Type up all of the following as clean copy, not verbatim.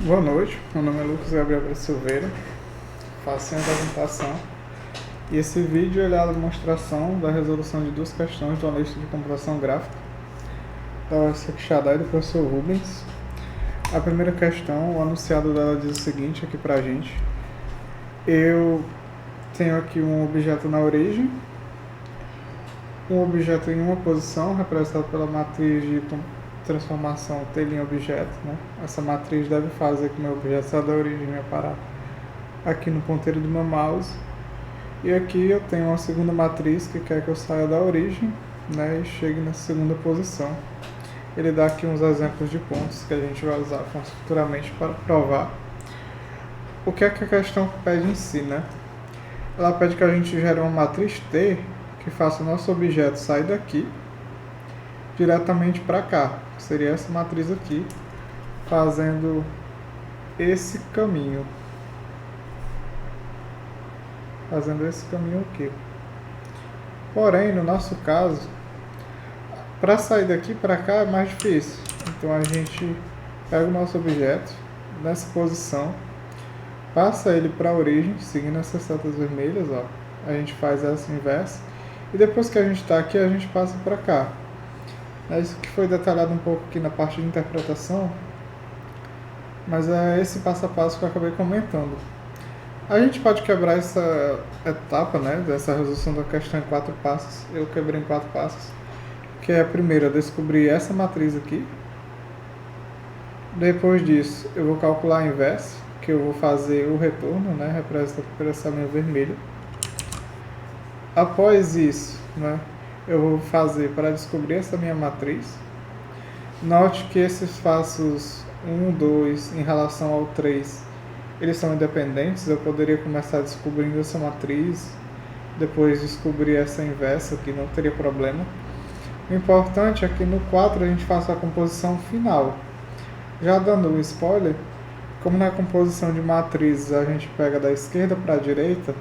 Boa noite, meu nome é Lucas Gabriel Silveira, faço ciência da computação e esse vídeo é a demonstração da resolução de duas questões do analista de computação gráfica da UFSC Quixadá e do professor Rubens. A primeira questão, o anunciado dela diz o seguinte aqui pra gente: eu tenho aqui um objeto na origem, um objeto em uma posição representado pela matriz de transformação T em objeto, né? Essa matriz deve fazer com que o meu objeto saia da origem e parar aqui no ponteiro do meu mouse. E aqui eu tenho uma segunda matriz que quer que eu saia da origem, né, e chegue na segunda posição. Ele dá aqui uns exemplos de pontos que a gente vai usar futuramente para provar. O que é que a questão pede em si, né? Ela pede que a gente gere uma matriz T que faça o nosso objeto sair daqui diretamente para cá, que seria essa matriz aqui, fazendo esse caminho. Aqui. Porém, no nosso caso, para sair daqui para cá é mais difícil. Então a gente pega o nosso objeto nessa posição, passa ele para a origem, seguindo essas setas vermelhas, ó. A gente faz essa inversa e depois que a gente está aqui, a gente passa para cá. É isso que foi detalhado um pouco aqui na parte de interpretação, mas é esse passo a passo que eu acabei comentando. A gente pode quebrar essa etapa, né, dessa resolução da questão em 4 passos. Eu quebrei em 4 passos, que é a primeira, descobrir essa matriz aqui. Depois disso, eu vou calcular a inversa, que eu vou fazer o retorno, né, representado por essa linha vermelha. Após isso, né, eu vou fazer para descobrir essa minha matriz. Note que esses passos 1, 2 em relação ao 3, eles são independentes. Eu poderia começar descobrindo essa matriz, depois descobrir essa inversa, que não teria problema. O importante é que no 4 a gente faça a composição final. Já dando um spoiler, como na composição de matrizes a gente pega da esquerda para a direita,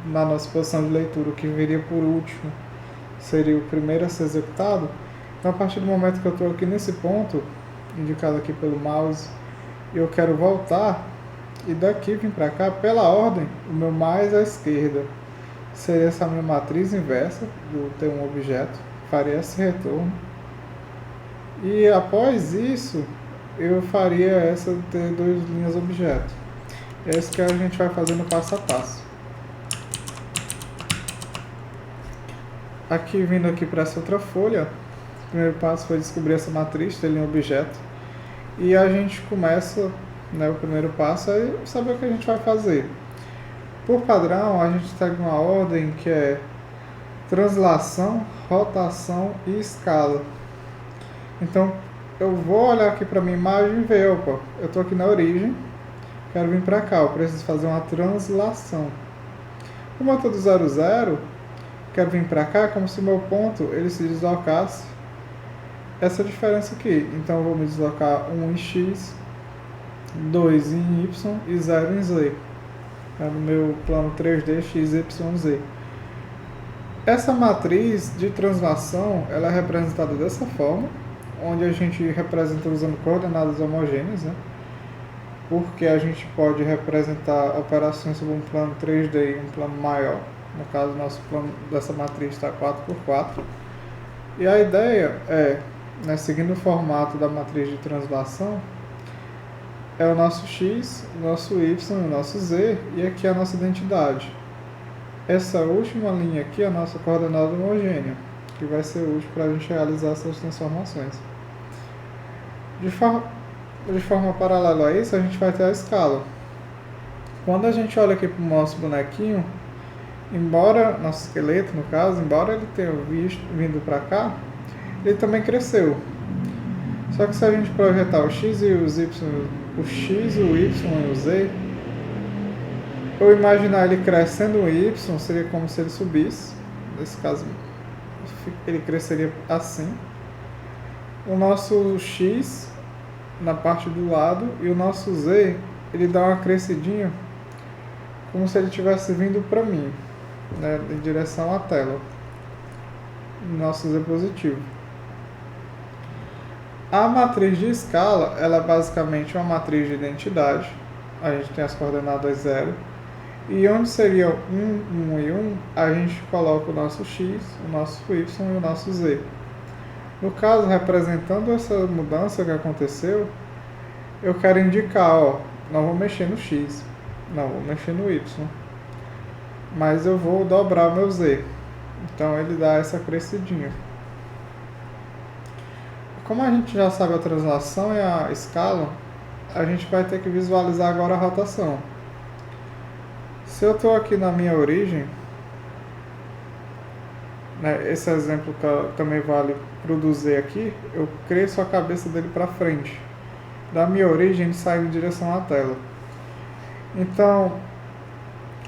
na nossa posição de leitura, o que viria por último seria o primeiro a ser executado. Então, a partir do momento que eu estou aqui nesse ponto, indicado aqui pelo mouse, eu quero voltar e daqui vir para cá, pela ordem, o meu mais à esquerda seria essa minha matriz inversa do T1 objeto, faria esse retorno. E após isso, eu faria essa T2 linhas objeto. É isso que a gente vai fazer no passo a passo. Aqui, vindo aqui para essa outra folha, o primeiro passo foi descobrir essa matriz T em objeto. E a gente começa, né, o primeiro passo é saber o que a gente vai fazer. Por padrão, a gente segue uma ordem que é translação, rotação e escala. Então, eu vou olhar aqui para minha imagem e ver, opa, eu estou aqui na origem, quero vir para cá, eu preciso fazer uma translação. Como eu estou do 0, 0, quero vir para cá, como se o meu ponto ele se deslocasse essa diferença aqui. Então eu vou me deslocar 1 em x, 2 em y e 0 em z. No meu plano 3D, x, y, z. Essa matriz de translação ela é representada dessa forma, onde a gente representa usando coordenadas homogêneas, né? Porque a gente pode representar operações sobre um plano 3D e um plano maior. No caso, nosso plano dessa matriz está 4x4. E a ideia é, né, seguindo o formato da matriz de translação, é o nosso x, o nosso y e o nosso z, e aqui a nossa identidade. Essa última linha aqui é a nossa coordenada homogênea, que vai ser útil para a gente realizar essas transformações. De forma paralela a isso, a gente vai ter a escala. Quando a gente olha aqui para o nosso bonequinho, embora, nosso esqueleto no caso, embora ele tenha vindo para cá, ele também cresceu. Só que se a gente projetar o x e os y, o x, o y e o z, ou imaginar ele crescendo o y, seria como se ele subisse. Nesse caso, ele cresceria assim. O nosso x na parte do lado e o nosso z, ele dá uma crescidinha como se ele estivesse vindo para mim, né, em direção à tela. Nosso z positivo. A matriz de escala, ela é basicamente uma matriz de identidade. A gente tem as coordenadas 0. E onde seria 1, 1 e 1, a gente coloca o nosso x, o nosso y e o nosso z. No caso, representando essa mudança que aconteceu, eu quero indicar, não vou mexer no x, não vou mexer no y, mas eu vou dobrar o meu z. Então ele dá essa crescidinha. Como a gente já sabe a translação e a escala, a gente vai ter que visualizar agora a rotação. Se eu estou aqui na minha origem, né, esse exemplo também vale para o do Z aqui, eu cresço a cabeça dele para frente. Da minha origem, ele sai em direção à tela. Então,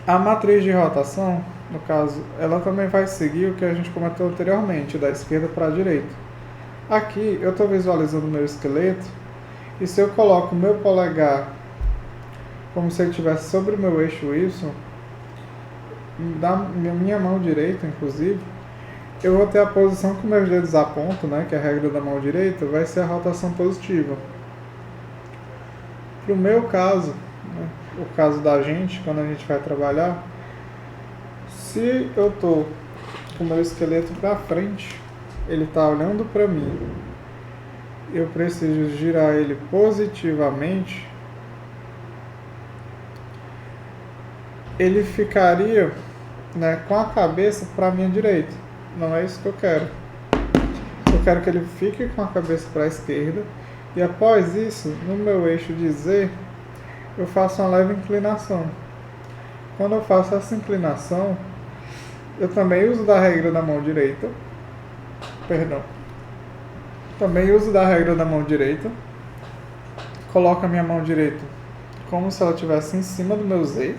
a matriz de rotação, no caso, ela também vai seguir o que a gente comentou anteriormente, da esquerda para a direita. Aqui, eu estou visualizando o meu esqueleto, e se eu coloco o meu polegar como se ele estivesse sobre o meu eixo Y, da minha mão direita, inclusive, eu vou ter a posição que meus dedos apontam, né, que é a regra da mão direita, vai ser a rotação positiva. Para o meu caso, né, o caso da gente, quando a gente vai trabalhar, se eu estou com o meu esqueleto para frente, ele está olhando para mim, eu preciso girar ele positivamente, ele ficaria, né, com a cabeça para a minha direita. Não é isso que eu quero. Eu quero que ele fique com a cabeça para a esquerda. E após isso, no meu eixo de Z, eu faço uma leve inclinação. Quando eu faço essa inclinação, eu também uso da regra da mão direita. Também uso da regra da mão direita. Coloco a minha mão direita como se ela estivesse em cima do meu Z.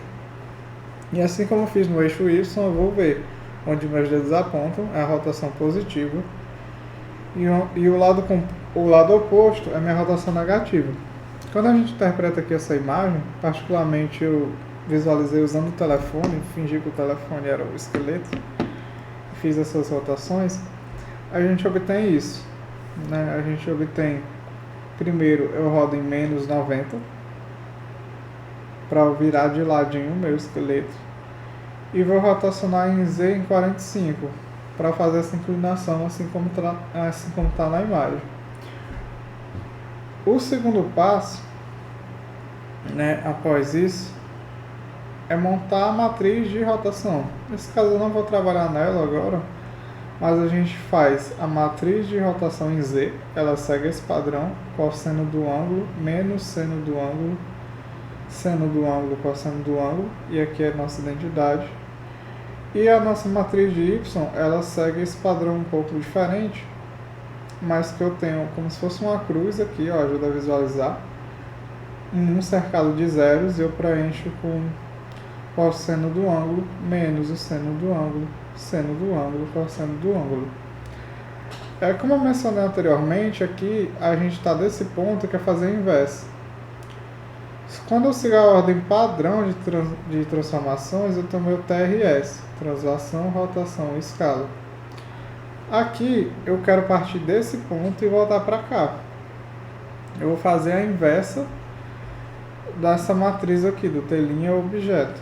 E assim como eu fiz no eixo Y, eu vou ver onde meus dedos apontam, é a rotação positiva. E o lado oposto é a minha rotação negativa. Quando a gente interpreta aqui essa imagem, particularmente eu visualizei usando o telefone, fingi que o telefone era o esqueleto, fiz essas rotações, a gente obtém isso. Né? A gente obtém, primeiro eu rodo em menos 90, para virar de ladinho o meu esqueleto, e vou rotacionar em Z em 45 para fazer essa inclinação assim como está na imagem. O segundo passo, né, após isso, é montar a matriz de rotação. Nesse caso eu não vou trabalhar nela agora, mas a gente faz a matriz de rotação em Z, ela segue esse padrão, cosseno do ângulo menos seno do ângulo, seno do ângulo, cosseno do ângulo, e aqui é a nossa identidade. E a nossa matriz de Y, ela segue esse padrão um pouco diferente, mas que eu tenho como se fosse uma cruz aqui, ajuda a visualizar, um cercado de zeros, e eu preencho com cosseno do ângulo menos o seno do ângulo, seno do ângulo, cosseno do ângulo. Como eu mencionei anteriormente, aqui a gente está desse ponto que é fazer a inversa. Quando eu sigo a ordem padrão de transformações, eu tenho meu TRS, translação, rotação e escala. Aqui eu quero partir desse ponto e voltar para cá. Eu vou fazer a inversa dessa matriz aqui, do telinha objeto.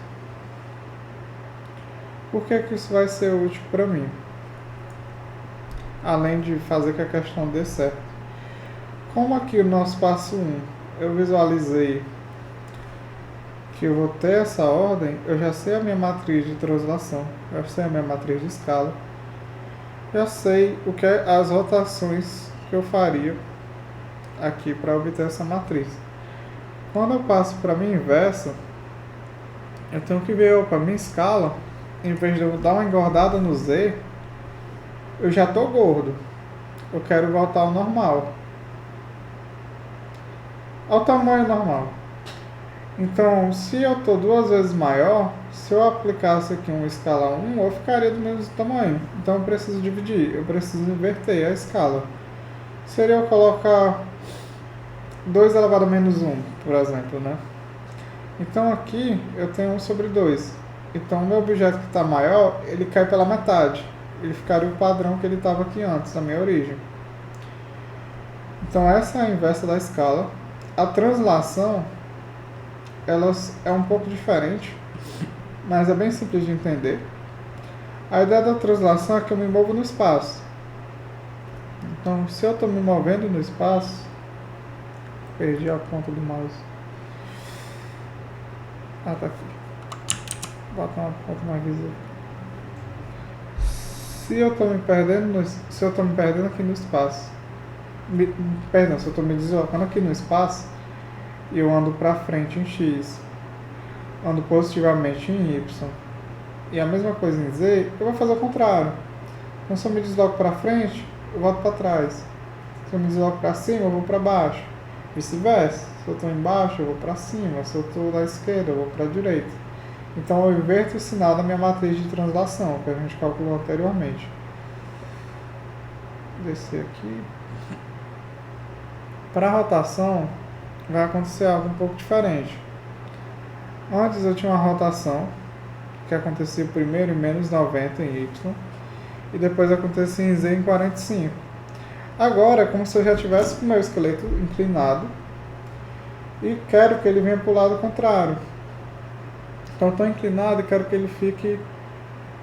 Por que isso vai ser útil para mim? Além de fazer que a questão dê certo. Como aqui o nosso passo 1, eu visualizei que eu vou ter essa ordem, eu já sei a minha matriz de translação, já sei a minha matriz de escala, já sei o que é as rotações que eu faria aqui para obter essa matriz. Quando eu passo para a minha inversa, eu tenho que ver, minha escala, em vez de eu dar uma engordada no Z, eu já estou gordo, eu quero voltar ao normal, ao tamanho normal. Então, se eu estou 2 vezes maior, se eu aplicasse aqui uma escala 1, eu ficaria do mesmo tamanho. Então, eu preciso dividir, eu preciso inverter a escala. Seria eu colocar 2 elevado a menos 1, por exemplo, né? Então, aqui eu tenho 1 sobre 2. Então, o meu objeto que está maior, ele cai pela metade. Ele ficaria o padrão que ele estava aqui antes, na minha origem. Então essa é a inversa da escala. A translação, ela é um pouco diferente, mas é bem simples de entender. A ideia da translação é que eu me movo no espaço. Então, se eu estou me movendo no espaço, perdi a ponta do mouse. Ah, tá aqui. Vou botar uma ponta mais visível. Se eu estou me perdendo aqui no espaço, perdão, se eu estou me deslocando aqui no espaço e eu ando para frente em X, ando positivamente em Y, e a mesma coisa em Z, eu vou fazer o contrário. Então, se eu me desloco para frente, eu volto para trás. Se eu me desloco para cima, eu vou para baixo. Vice-versa. Se eu estou embaixo, eu vou para cima. Se eu estou da esquerda, eu vou para a direita. Então, eu inverto o sinal da minha matriz de translação, que a gente calculou anteriormente. Vou descer aqui. Para a rotação, vai acontecer algo um pouco diferente. Antes eu tinha uma rotação que acontecia primeiro em menos 90 em Y e depois acontecia em Z em 45. Agora é como se eu já tivesse com o meu esqueleto inclinado e quero que ele venha para o lado contrário. Então estou inclinado e quero que ele fique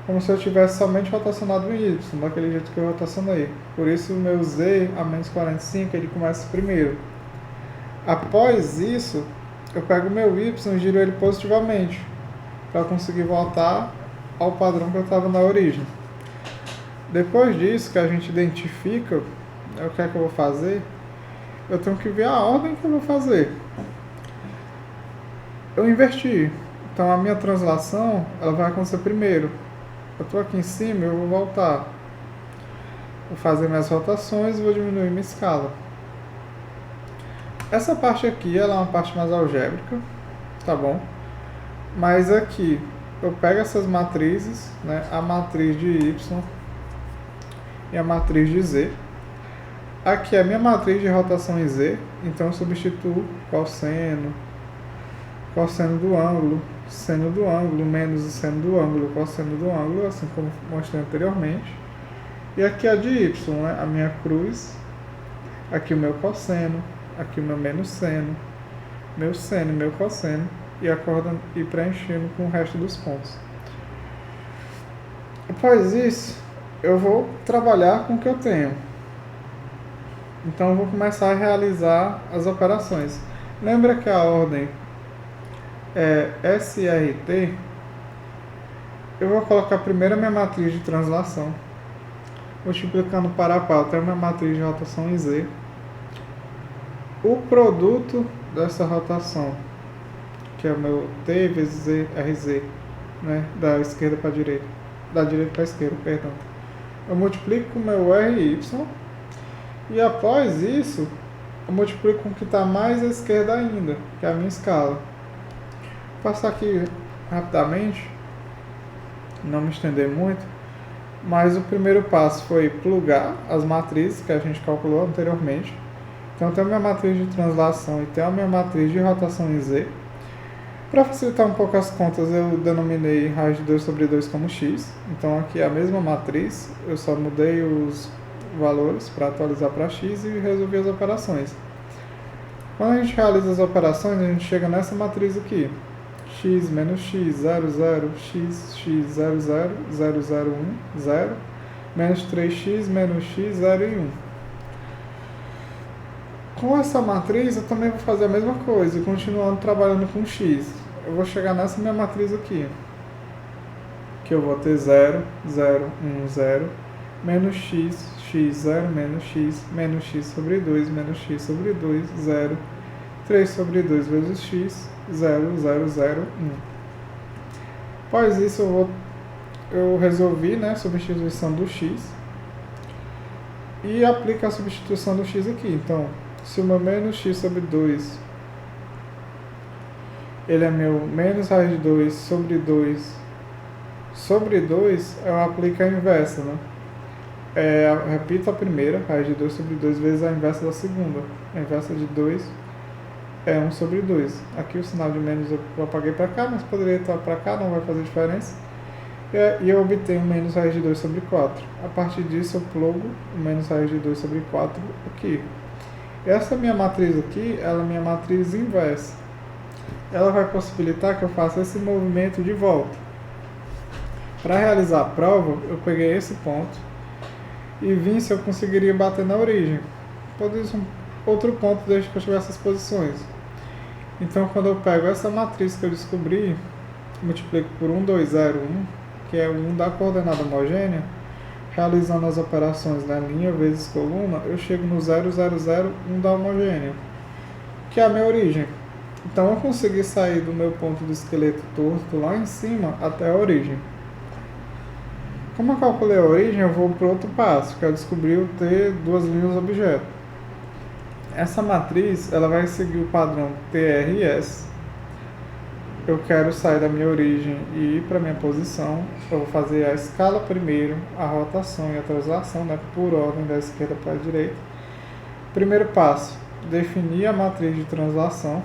como se eu tivesse somente rotacionado em Y, daquele jeito que eu rotacionei. Por isso o meu Z a menos 45 ele começa primeiro. Após isso, eu pego o meu Y e giro ele positivamente, para conseguir voltar ao padrão que eu estava na origem. Depois disso, que a gente identifica o que é que eu vou fazer, eu tenho que ver a ordem que eu vou fazer. Eu inverti. Então a minha translação ela vai acontecer primeiro. Eu estou aqui em cima, eu vou voltar. Vou fazer minhas rotações e vou diminuir minha escala. Essa parte aqui ela é uma parte mais algébrica, tá bom? Mas aqui eu pego essas matrizes, né, a matriz de Y e a matriz de Z. Aqui é a minha matriz de rotação em Z, então eu substituo cosseno do ângulo, seno do ângulo, menos o seno do ângulo, cosseno do ângulo, assim como mostrei anteriormente. E aqui a de Y, né, a minha cruz, aqui o meu cosseno, aqui o meu menos seno, meu cosseno, e preenchendo com o resto dos pontos. Após isso, eu vou trabalhar com o que eu tenho. Então eu vou começar a realizar as operações. Lembra que a ordem é SRT? Eu vou colocar primeiro a minha matriz de translação, multiplicando para a pau até a minha matriz de rotação em Z. O produto dessa rotação, que é o meu T vezes RZ, né, da esquerda para a direita, da direita para a esquerda, perdão. Eu multiplico com o meu RY e após isso eu multiplico com o que está mais à esquerda ainda, que é a minha escala. Vou passar aqui rapidamente, não me estender muito, mas o primeiro passo foi plugar as matrizes que a gente calculou anteriormente. Então, eu tenho a minha matriz de translação e tenho a minha matriz de rotação em Z. Para facilitar um pouco as contas, eu denominei raiz de 2 sobre 2 como x. Então, aqui é a mesma matriz, eu só mudei os valores para atualizar para x e resolvi as operações. Quando a gente realiza as operações, a gente chega nessa matriz aqui. X menos x, 0, 0, x, x, 0, 0, 0, 0, 1, 0, menos 3x, menos x, 0 e 1. Com essa matriz, eu também vou fazer a mesma coisa, continuando trabalhando com x. Eu vou chegar nessa minha matriz aqui, que eu vou ter 0, 0, 1, 0, menos x, x, 0, menos x sobre 2, menos x sobre 2, 0, 3 sobre 2 vezes x, 0, 0, 0, 1. Após isso, eu resolvi, né, a substituição do x e aplico a substituição do x aqui. Então, se o meu menos x sobre 2, ele é meu menos raiz de 2 sobre 2, eu aplico a inversa, né? Eu repito a primeira, raiz de 2 sobre 2 vezes a inversa da segunda. A inversa de 2 é 1 sobre 2. Aqui o sinal de menos eu apaguei para cá, mas poderia estar para cá, não vai fazer diferença. E eu obtenho menos raiz de 2 sobre 4. A partir disso eu plugo o menos raiz de 2 sobre 4 aqui. Essa minha matriz aqui, ela é minha matriz inversa. Ela vai possibilitar que eu faça esse movimento de volta. Para realizar a prova, eu peguei esse ponto e vim se eu conseguiria bater na origem. Pode ser um outro ponto desde que eu tivesse as posições. Então, quando eu pego essa matriz que eu descobri, multiplico por 1, 2, 0, 1, que é o 1 da coordenada homogênea, realizando as operações na linha vezes coluna, eu chego no 0, 0, 0, 1 da homogênea, que é a minha origem. Então, eu consegui sair do meu ponto do esqueleto torto lá em cima até a origem. Como eu calculei a origem, eu vou para outro passo, que é descobrir o T duas linhas objeto. Essa matriz ela vai seguir o padrão TRS. Eu quero sair da minha origem e ir para a minha posição. Eu vou fazer a escala primeiro, a rotação e a translação, né, por ordem da esquerda para a direita. Primeiro passo, definir a matriz de translação.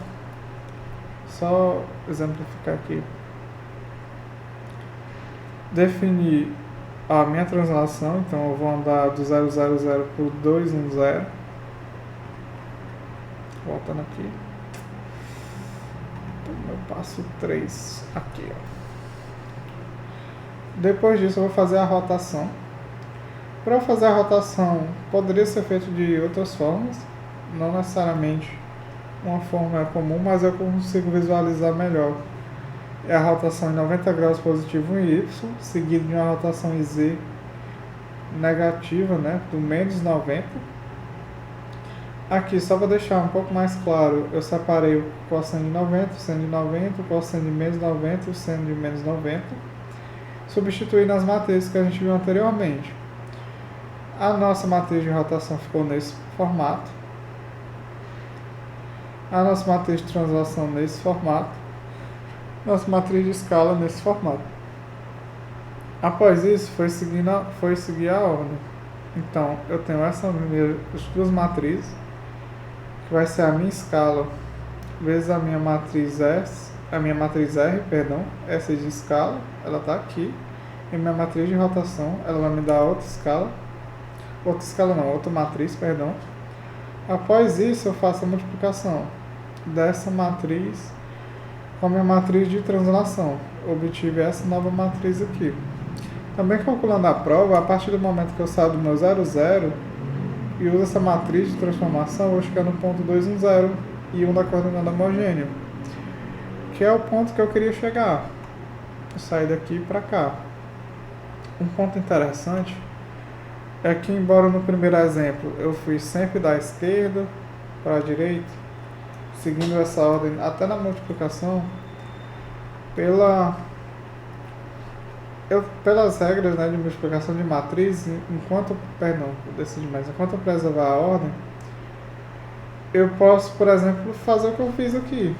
Só exemplificar aqui. Definir a minha translação, então eu vou andar do 0, 0, 0 por 2, 1, 0. Voltando aqui. Então, eu passo 3 aqui. Ó. Depois disso eu vou fazer a rotação. Para fazer a rotação, poderia ser feito de outras formas. Não necessariamente uma forma comum, mas eu consigo visualizar melhor. É a rotação em 90 graus positivo em Y, seguido de uma rotação em Z negativa, né, do menos 90. Aqui, só para deixar um pouco mais claro, eu separei o cosseno de 90, o seno de 90, o cosseno de menos 90 e o seno de menos 90, substituindo as matrizes que a gente viu anteriormente. A nossa matriz de rotação ficou nesse formato, a nossa matriz de translação nesse formato, nossa matriz de escala nesse formato. Após isso, foi seguir a ordem. Então, eu tenho as duas matrizes, que vai ser a minha escala vezes a minha matriz S, a minha matriz R, perdão, essa de escala, ela está aqui, e minha matriz de rotação, ela vai me dar outra matriz, perdão. Após isso, eu faço a multiplicação dessa matriz com a minha matriz de translação. Obtive essa nova matriz aqui. Também calculando a prova, a partir do momento que eu saio do meu 0, 0 e uso essa matriz de transformação, eu vou chegar no ponto 2, 1, 0 e 1 da coordenada homogênea, que é o ponto que eu queria chegar. Eu saio daqui para cá. Um ponto interessante é que, embora no primeiro exemplo eu fui sempre da esquerda para a direita, seguindo essa ordem até na multiplicação, pelas regras, né, de multiplicação de matriz, enquanto eu preservar a ordem, eu posso, por exemplo, fazer o que eu fiz aqui.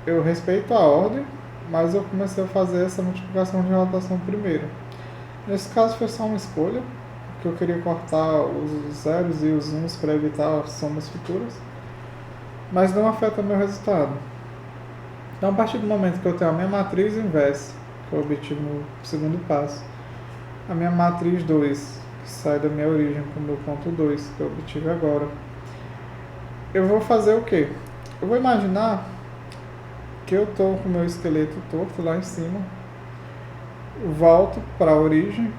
Eu respeito a ordem, mas eu comecei a fazer essa multiplicação de rotação primeiro. Nesse caso foi só uma escolha, que eu queria cortar os zeros e os uns para evitar somas futuras, mas não afeta o meu resultado. Então, a partir do momento que eu tenho a minha matriz inversa, que eu obtive no segundo passo, a minha matriz 2, que sai da minha origem para o meu ponto 2, que eu obtive agora, eu vou fazer o quê? Eu vou imaginar que eu estou com o meu esqueleto torto lá em cima, volto para a origem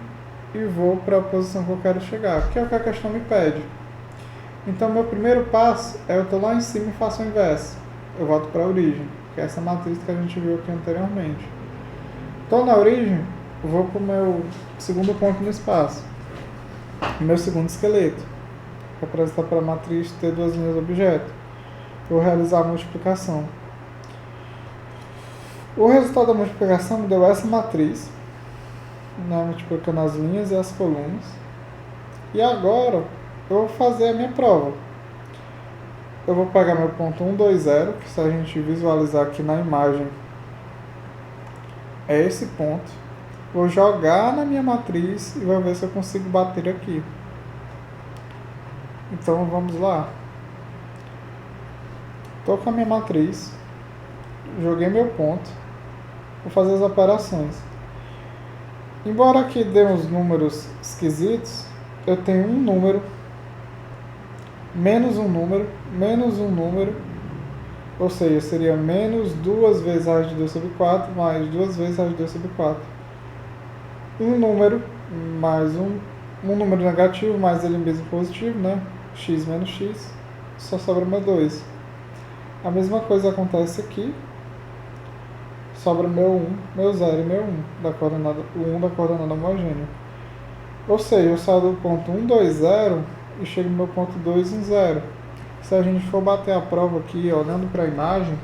e vou para a posição que eu quero chegar, que é o que a questão me pede. Então, meu primeiro passo é eu estou lá em cima e faço o inverso. Eu volto para a origem, que é essa matriz que a gente viu aqui anteriormente. Estou na origem, eu vou para o meu segundo ponto no espaço, meu segundo esqueleto, que representa para a matriz ter duas linhas objeto. Vou realizar a multiplicação. O resultado da multiplicação me deu essa matriz, né, multiplicando as linhas e as colunas. E agora eu vou fazer a minha prova. Eu vou pegar meu ponto 1, 2, 0, que se a gente visualizar aqui na imagem, é esse ponto. Vou jogar na minha matriz e vou ver se eu consigo bater aqui. Então vamos lá. Estou com a minha matriz, joguei meu ponto, vou fazer as operações. Embora aqui dê uns números esquisitos, eu tenho um número menos um número, ou seja, seria menos 2 vezes raiz de 2 sobre 4 mais 2 vezes raiz de 2 sobre 4. Um número mais um número negativo mais ele mesmo positivo, né? X menos x, só sobra meu 2. A mesma coisa acontece aqui, sobra meu 1, meu 0 e meu 1, o 1 da coordenada homogênea. Ou seja, eu saio do ponto 1, 2, 0 e chego no meu ponto 2, 1, 0. Se a gente for bater a prova aqui, olhando para a imagem,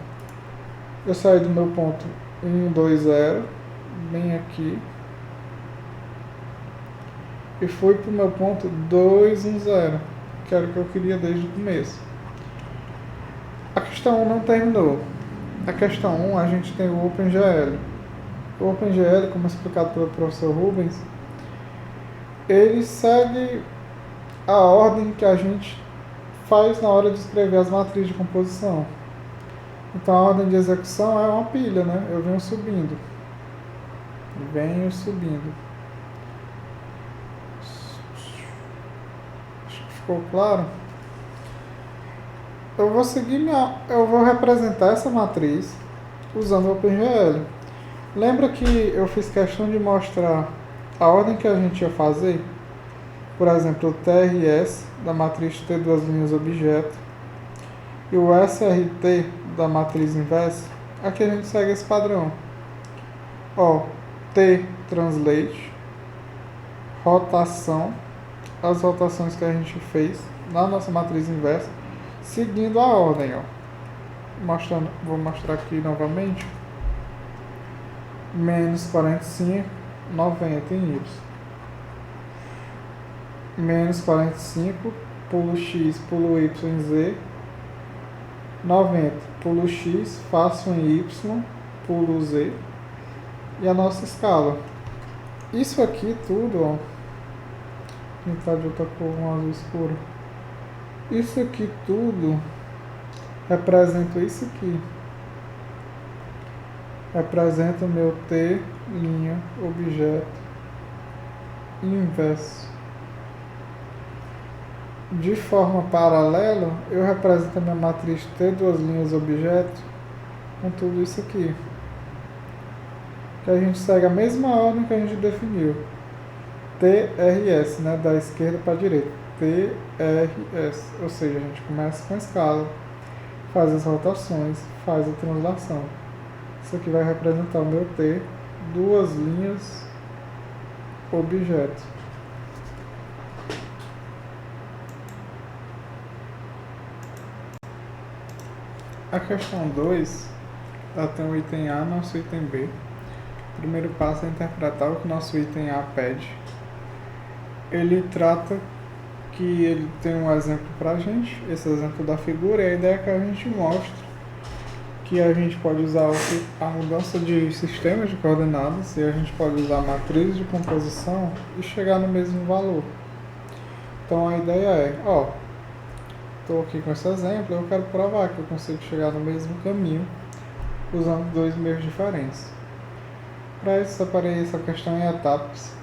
eu saio do meu ponto 1, 2, 0, bem aqui, e fui para o meu ponto 2, 1, 0, que era o que eu queria desde o começo. A questão 1 não terminou. A questão 1 a gente tem o OpenGL. O OpenGL, como explicado pelo professor Rubens, ele segue a ordem que a gente faz na hora de escrever as matrizes de composição. Então a ordem de execução é uma pilha, né? Eu venho subindo. Acho que ficou claro. Eu vou representar essa matriz usando o OpenGL. Lembra que eu fiz questão de mostrar a ordem que a gente ia fazer? Por exemplo, o TRS da matriz T duas linhas objeto e o SRT da matriz inversa. Aqui a gente segue esse padrão. T translate, rotação, as rotações que a gente fez na nossa matriz inversa, seguindo a ordem. Vou mostrar aqui novamente. Menos 45, 90 em Y. Menos 45, pulo X, pulo Y em Z. 90, pulo X, faço em Y, pulo Z. E a nossa escala. Isso aqui tudo, tentar de outra cor, um azul escuro. Isso aqui tudo representa isso aqui. Representa o meu T, linha, objeto, inverso. De forma paralela, eu represento a minha matriz T, duas linhas, objeto, com tudo isso aqui. Que a gente segue a mesma ordem que a gente definiu. TRS, né, da esquerda para a direita. TRS, ou seja, a gente começa com a escala, faz as rotações, faz a translação. Isso aqui vai representar o meu T, duas linhas, objeto. A questão 2, ela tem o item A, nosso item B. O primeiro passo é interpretar o que nosso item A pede. Ele trata que ele tem um exemplo para a gente, esse exemplo da figura, e a ideia é que a gente mostre que a gente pode usar a mudança de sistemas de coordenadas e a gente pode usar matrizes de composição e chegar no mesmo valor. Então a ideia é, estou aqui com esse exemplo, eu quero provar que eu consigo chegar no mesmo caminho usando dois meios diferentes. Para isso, separei essa questão em etapas.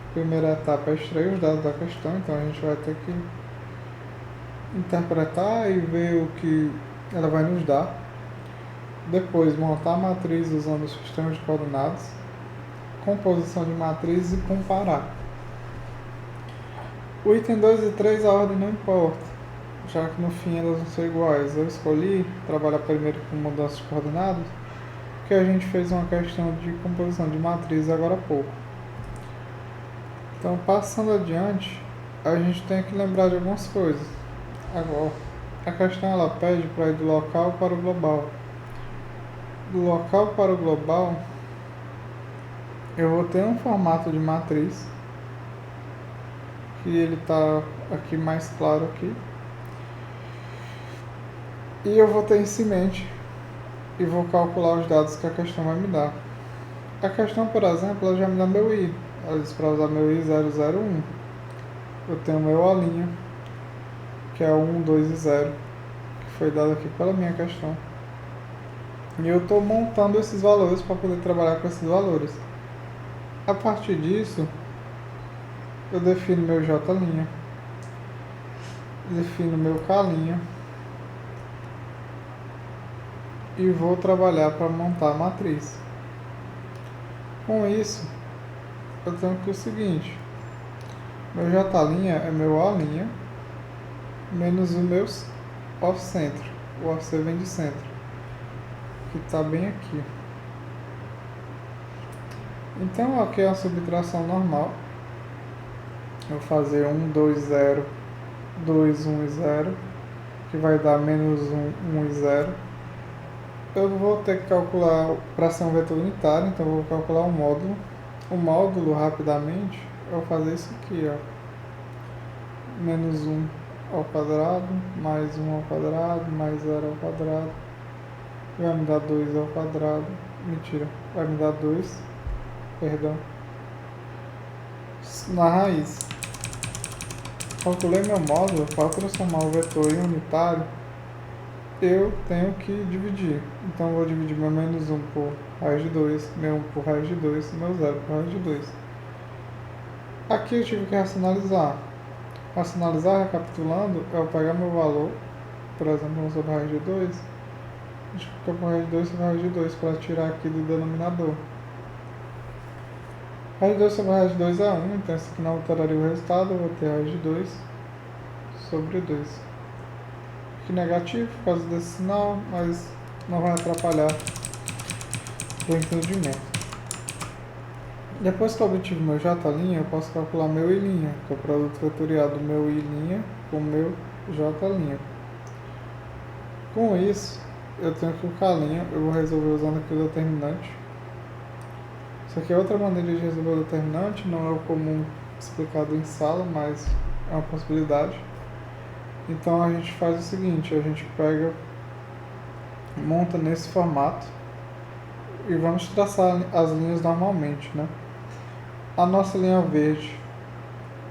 A primeira etapa é extrair os dados da questão, então a gente vai ter que interpretar e ver o que ela vai nos dar. Depois, montar a matriz usando o sistema de coordenadas, composição de matriz e comparar. O item 2 e 3, a ordem não importa, já que no fim elas vão ser iguais. Eu escolhi trabalhar primeiro com mudança de coordenadas, porque a gente fez uma questão de composição de matriz agora há pouco. Então, passando adiante, a gente tem que lembrar de algumas coisas. Agora, a questão ela pede para ir do local para o global. Do local para o global, eu vou ter um formato de matriz, que ele está aqui mais claro aqui, e eu vou ter isso em mente e vou calcular os dados que a questão vai me dar. A questão, por exemplo, ela já me dá meu I. Ela diz para usar meu I001. Eu tenho meu O', que é 1, 2 e 0, que foi dado aqui pela minha questão. E eu estou montando esses valores para poder trabalhar com esses valores. A partir disso, eu defino meu J'. defino meu K' e vou trabalhar para montar a matriz. Com isso, eu tenho aqui o seguinte: meu J' é meu A' menos o meu off-centro. O off vem de centro, que está bem aqui. Então aqui é a subtração normal. Eu vou fazer 1, 2, 0, 2, 1 e 0, que vai dar menos 1, 1 e 0. Eu vou ter que calcular para ser um vetor unitário, então eu vou calcular o módulo. O módulo, rapidamente, eu vou fazer isso aqui, ó. Menos 1 ao quadrado, mais 1 ao quadrado, mais 0 ao quadrado. Vai me dar 2 ao quadrado. Mentira, vai me dar 2, perdão, na raiz. Calculei meu módulo. Para transformar o vetor em unitário, eu tenho que dividir. Então eu vou dividir meu menos 1 por raiz de 2, meu 1 por raiz de 2, meu 0 por raiz de 2. Aqui eu tive que racionalizar. Racionalizar, recapitulando, eu pegar meu valor, por exemplo, 1 sobre raiz de 2, multiplicar por raiz de 2 sobre raiz de 2 para tirar aqui do denominador. Raiz de 2 sobre raiz de 2 é 1, então isso aqui não alteraria o resultado, eu vou ter raiz de 2 sobre 2. Aqui negativo por causa desse sinal, mas não vai atrapalhar o entendimento. Depois que eu obtive meu J', eu posso calcular meu I', que é o produto vetorial do meu I' com o meu J'. Com isso, eu tenho aqui o K', eu vou resolver usando aqui o determinante. Isso aqui é outra maneira de resolver o determinante, não é o comum explicado em sala, mas é uma possibilidade. Então a gente faz o seguinte: a gente pega, monta nesse formato e vamos traçar as linhas normalmente, né? A nossa linha verde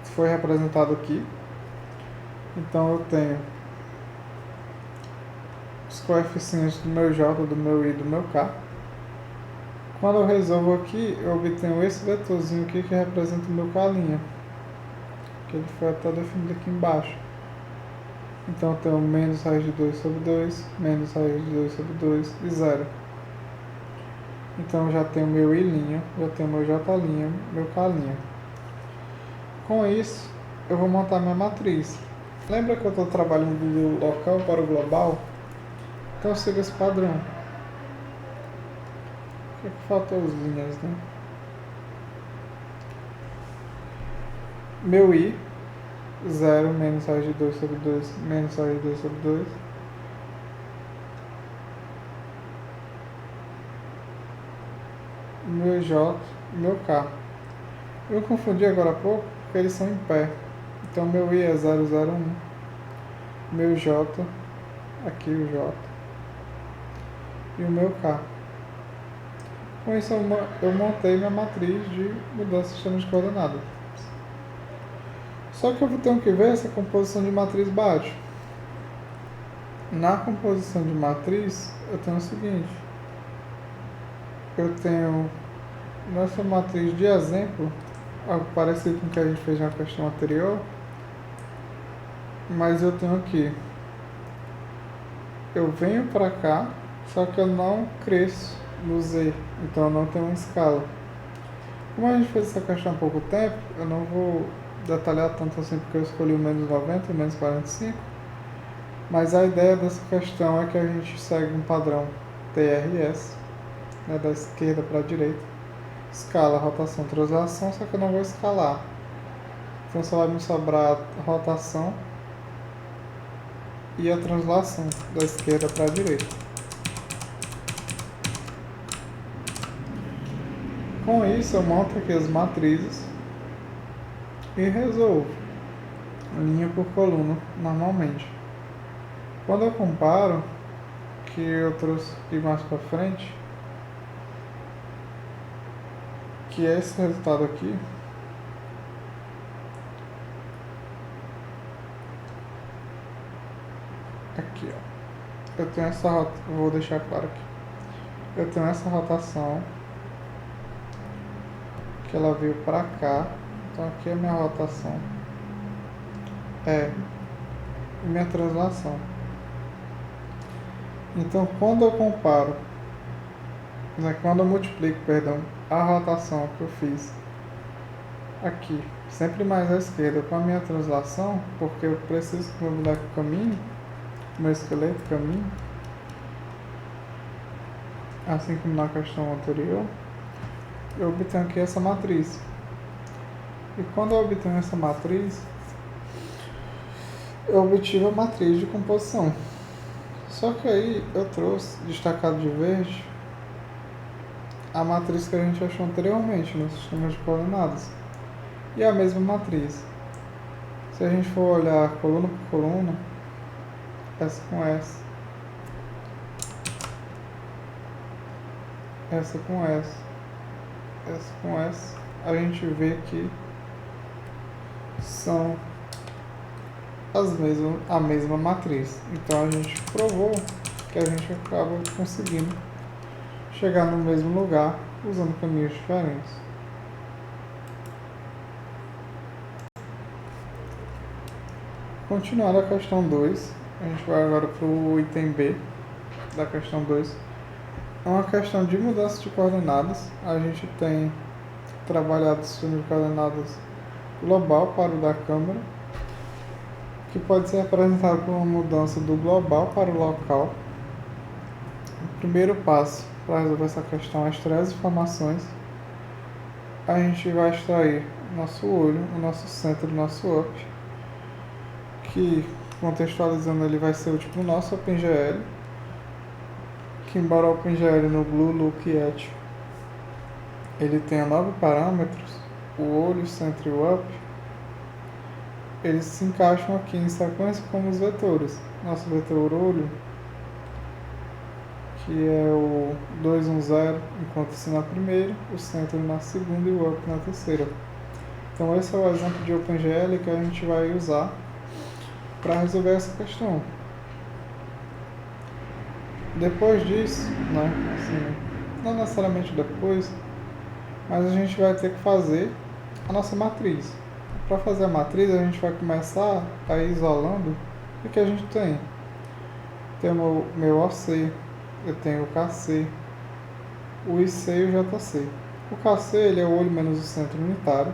foi representada aqui. Então eu tenho os coeficientes do meu J, do meu I e do meu K. Quando eu resolvo aqui, eu obtenho esse vetorzinho aqui que representa o meu K', que ele foi até definido aqui embaixo. Então eu tenho menos raiz de 2 sobre 2, menos raiz de 2 sobre 2 e 0. Então eu já tenho meu I', já tenho meu J', meu K'. Com isso, eu vou montar minha matriz. Lembra que eu estou trabalhando do local para o global? Então eu sigo esse padrão. O que é que faltam as linhas, né? Meu I, 0 menos raiz de 2 sobre 2, menos raiz de 2 sobre 2. Meu J, meu K. Eu confundi agora há pouco porque eles são em pé. Então meu I é 001, meu J, aqui o J, e o meu K. Com isso eu montei minha matriz de mudança de sistema de coordenadas. Só que eu tenho que ver se a composição de matriz bate. Na composição de matriz, eu tenho o seguinte: eu tenho nessa matriz de exemplo, algo parecido com o que a gente fez na questão anterior, mas eu tenho aqui, eu venho para cá, só que eu não cresço no Z, então eu não tenho uma escala. Como a gente fez essa questão há pouco tempo, eu não vou detalhar tanto assim porque eu escolhi o menos 90 e o menos 45, mas a ideia dessa questão é que a gente segue um padrão TRS, né, da esquerda para a direita, escala, rotação, translação, só que eu não vou escalar, então só vai me sobrar a rotação e a translação da esquerda para a direita. Com isso eu monto aqui as matrizes e resolvo linha por coluna normalmente. Quando eu comparo, que eu trouxe aqui mais para frente, que é esse resultado aqui, aqui ó, eu tenho essa vou deixar claro aqui, eu tenho essa rotação que ela veio para cá, então aqui a minha rotação é e minha translação. Então, quando eu comparo, né, quando eu multiplico, perdão, a rotação que eu fiz aqui, sempre mais à esquerda, com a minha translação, porque eu preciso que o meu boneco caminhe, o meu esqueleto caminhe, assim como na questão anterior, eu obtenho aqui essa matriz. E quando eu obtenho essa matriz, eu obtive a matriz de composição. Só que aí eu trouxe, destacado de verde, a matriz que a gente achou anteriormente no sistema de coordenadas. E a mesma matriz. Se a gente for olhar coluna por coluna, essa com essa com essa com essa, a gente vê que são a mesma matriz. Então a gente provou que a gente acaba conseguindo chegar no mesmo lugar usando caminhos diferentes. Continuando a questão 2, a gente vai agora para o item B da questão 2. É uma questão de mudança de coordenadas. A gente tem trabalhado o sistema de coordenadas global para o da câmera, que pode ser representado por uma mudança do global para o local. O primeiro passo para resolver essa questão é extrair as informações. A gente vai extrair o nosso olho, o nosso centro, o nosso up, que, contextualizando, ele vai ser o tipo nosso OpenGL, que embora o OpenGL no Blue Look Etch ele tenha 9 parâmetros, o olho, o centro e o up, eles se encaixam aqui em sequência como os vetores. Nosso vetor olho, que é o 210, encontra-se na primeira, o centro na segunda e o up na terceira. Então esse é o exemplo de OpenGL que a gente vai usar para resolver essa questão. Depois disso, né, assim, não necessariamente depois, mas a gente vai ter que fazer a nossa matriz. Para fazer a matriz, a gente vai começar a ir isolando o que a gente tem. Tem o meu OC, eu tenho o KC, o IC e o JC. O KC ele é o olho menos o centro unitário.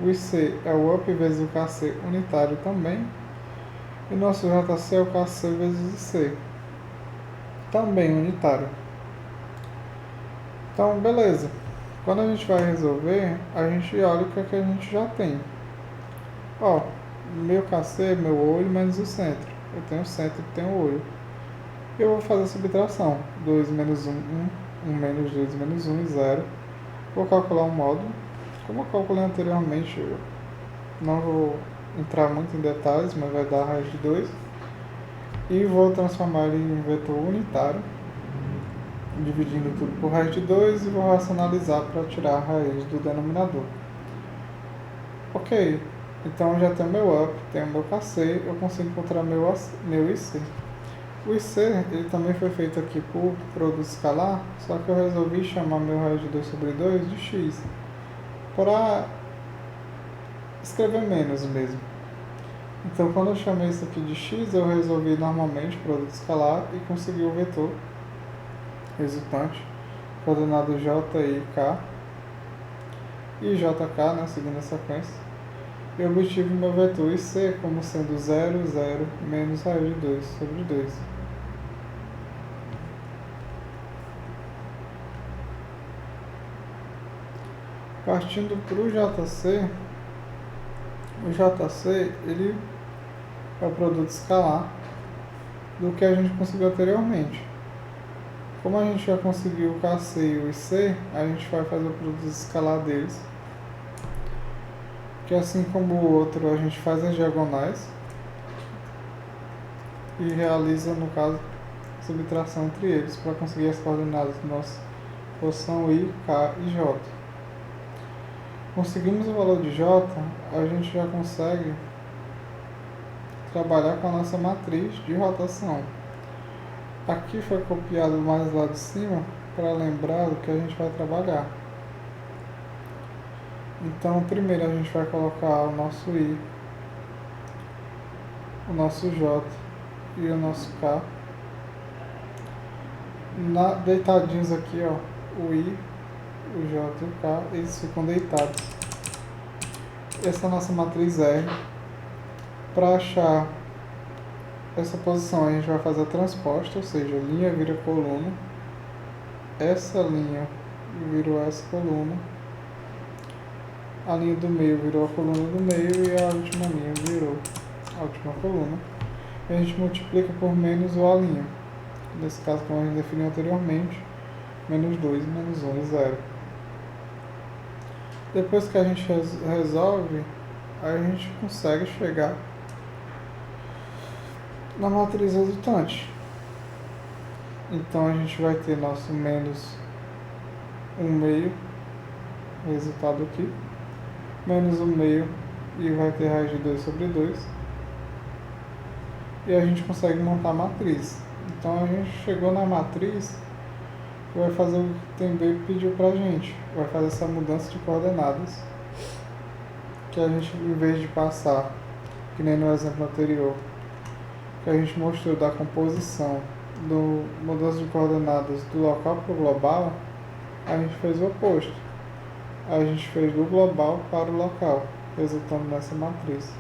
O IC é o up vezes o KC unitário também. E nosso JC é o KC vezes o IC, também unitário. Então, beleza. Quando a gente vai resolver, a gente olha o que, é que a gente já tem. Ó, meu KC é meu olho menos o centro. Eu tenho o centro e tenho o olho. Eu vou fazer a subtração. 2 menos 1, 1 menos 2 menos 1 e 0. Vou calcular um módulo. Como eu calculei anteriormente, eu não vou entrar muito em detalhes, mas vai dar a raiz de 2. E vou transformar ele em um vetor unitário, dividindo tudo por raiz de 2 e vou racionalizar para tirar a raiz do denominador. Ok, então já tenho meu up, tenho meu KC, eu consigo encontrar meu IC. O IC ele também foi feito aqui por produto escalar, só que eu resolvi chamar meu raiz de 2 sobre 2 de x, para escrever menos mesmo. Então quando eu chamei isso aqui de x, eu resolvi normalmente produto escalar e consegui o vetor resultante, coordenado J e K, e JK, né, seguindo a sequência. Eu obtive meu vetor IC como sendo 0, 0, menos raiz de 2 sobre 2. Partindo para o JC ele é o produto escalar do que a gente conseguiu anteriormente. Como a gente já conseguiu o KC e o IC, a gente vai fazer o produto escalar deles, que assim como o outro a gente faz as diagonais e realiza, no caso, a subtração entre eles para conseguir as coordenadas da nossa posição I, K e J. Conseguimos o valor de J, a gente já consegue trabalhar com a nossa matriz de rotação. Aqui foi copiado mais lá de cima para lembrar do que a gente vai trabalhar. Então, primeiro a gente vai colocar o nosso I o nosso J e o nosso K. Deitadinhos aqui, ó, o I, o J e o K, eles ficam deitados. Essa é a nossa matriz R. Para achar essa posição, a gente vai fazer a transposta, ou seja, linha vira coluna. Essa linha virou essa coluna. A linha do meio virou a coluna do meio e a última linha virou a última coluna. E a gente multiplica por menos o A'. Nesse caso, como a gente definiu anteriormente, menos 2, menos 1 e 0. Depois que a gente resolve, a gente consegue chegar na matriz resultante. Então a gente vai ter nosso menos 1 meio, resultado aqui, menos 1 meio e vai ter raiz de 2 sobre 2. E a gente consegue montar a matriz. Então a gente chegou na matriz que vai fazer o que o Tembe pediu pra gente. Vai fazer essa mudança de coordenadas. Que a gente, em vez de passar, que nem no exemplo anterior, que a gente mostrou da composição do mudança de coordenadas do local para o global, a gente fez o oposto. A gente fez do global para o local, resultando nessa matriz.